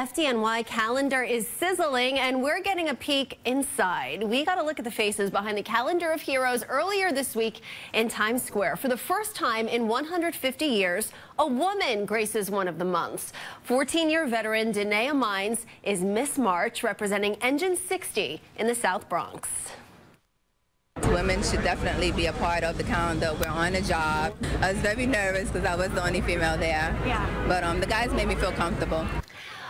FDNY calendar is sizzling, and we're getting a peek inside. We got a look at the faces behind the calendar of heroes earlier this week in Times Square. For the first time in 150 years, a woman graces one of the months. 14-year veteran Andrea Grymes is Miss March, representing Engine 60 in the South Bronx. Women should definitely be a part of the calendar. We're on a job. I was very nervous because I was the only female there. Yeah. But the guys made me feel comfortable.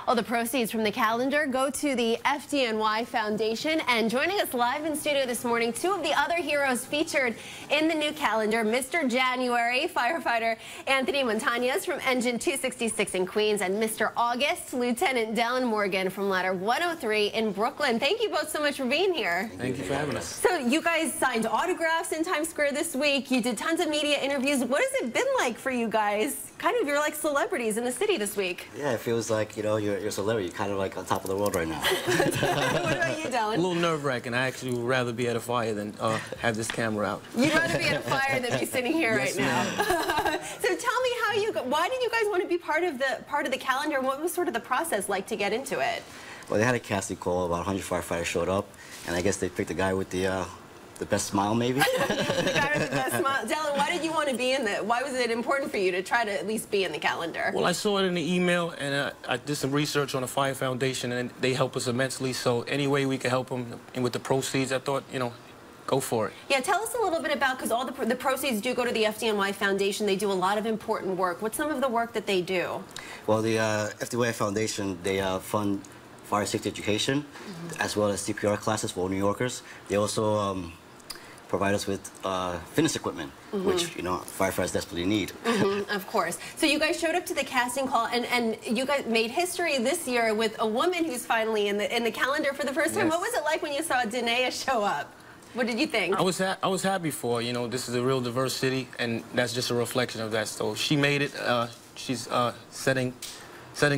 All the proceeds from the calendar go to the FDNY Foundation. And joining us live in studio this morning, two of the other heroes featured in the new calendar, Mr. January, firefighter Anthony Montanez from Engine 266 in Queens, and Mr. August, Lieutenant Dellon Morgan from Ladder 103 in Brooklyn. Thank you both so much for being here. Thank you for having us. So you guys signed autographs in Times Square this week. You did tons of media interviews. What has it been like for you guys? You're like celebrities in the city this week. Yeah, it feels like, you're a celebrity. You're kind of like on top of the world right now. What about you, Dellon? A little nerve-wracking. I actually would rather be at a fire than have this camera out. You'd rather be at a fire than be sitting here yes, right now. So tell me why did you guys want to be part of the calendar, and what was sort of the process like to get into it? Well, they had a casting call. About 100 firefighters showed up, and I guess they picked the guy with the best smile, maybe. The guy with the best smile. Dellon, why did you want to be in why was it important for you to try to at least be in the calendar? Well, I saw it in the email, and I did some research on the Fire Foundation, and they help us immensely. So any way we could help them, and with the proceeds, I thought, go for it. Yeah, tell us a little bit about, because all the proceeds do go to the FDNY Foundation. They do a lot of important work. What's some of the work that they do? Well, the FDNY Foundation, they fund fire safety education, as well as CPR classes for New Yorkers. They also provide us with fitness equipment, which, firefighters desperately need. Of course. So you guys showed up to the casting call, and you guys made history this year with a woman who's finally in the calendar for the first time. Yes. What was it like when you saw Andrea show up? What did you think? I was happy for her. This is a real diverse city, and that's just a reflection of that. So she made it. She's setting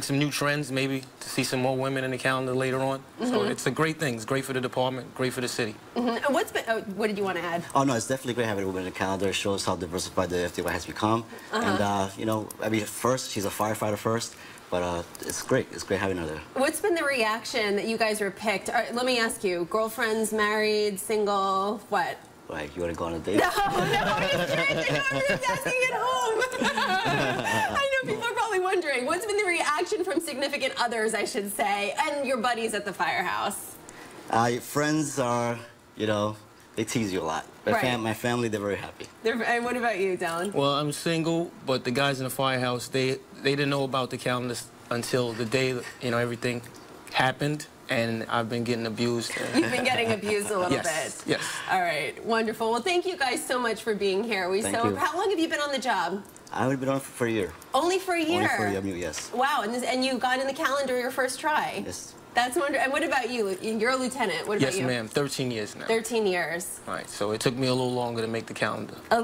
some new trends, maybe to see some more women in the calendar later on. So it's a great thing. It's great for the department, great for the city. And what did you want to add? Oh, no, it's definitely great having a woman in the calendar. It shows how diversified the FDNY has become. And, first, she's a firefighter first, but it's great. It's great having her there. What's been the reaction that you guys were picked? Let me ask you, girlfriends, married, single, what? Like, you want to go on a date? No, I'm just asking at home. I know people are probably wondering, what's been the reaction from significant others, I should say, and your buddies at the firehouse? Friends are, they tease you a lot. My family, they're very happy. And what about you, Dellon? Well, I'm single, but the guys in the firehouse, they didn't know about the calendar until the day, everything happened. And I've been getting abused. You've been getting abused a little bit. Yes. All right. Wonderful. Well, thank you guys so much for being here. Thank you. How long have you been on the job? I've been on it for a year. Only for a year? Only for a year, yes. Wow. And you got in the calendar your first try? Yes. That's wonderful. And what about you? You're a lieutenant. What about you? Yes, ma'am. 13 years now. 13 years. All right. So it took me a little longer to make the calendar. How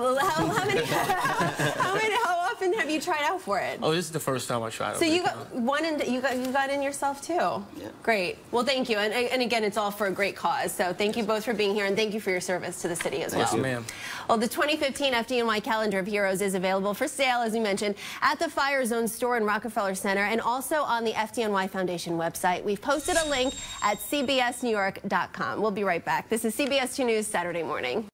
often have you tried out for it? Oh, this is the first time I tried out. So you got in yourself too? Yeah. Great. Well, thank you. And again, it's all for a great cause. So thank you both for being here, and thank you for your service to the city as well. Yes, ma'am. Well, the 2015 FDNY Calendar of Heroes is available for sale, as we mentioned, at the Fire Zone store in Rockefeller Center, and also on the FDNY Foundation website. We've posted a link at cbsnewyork.com. We'll be right back. This is CBS 2 News Saturday Morning.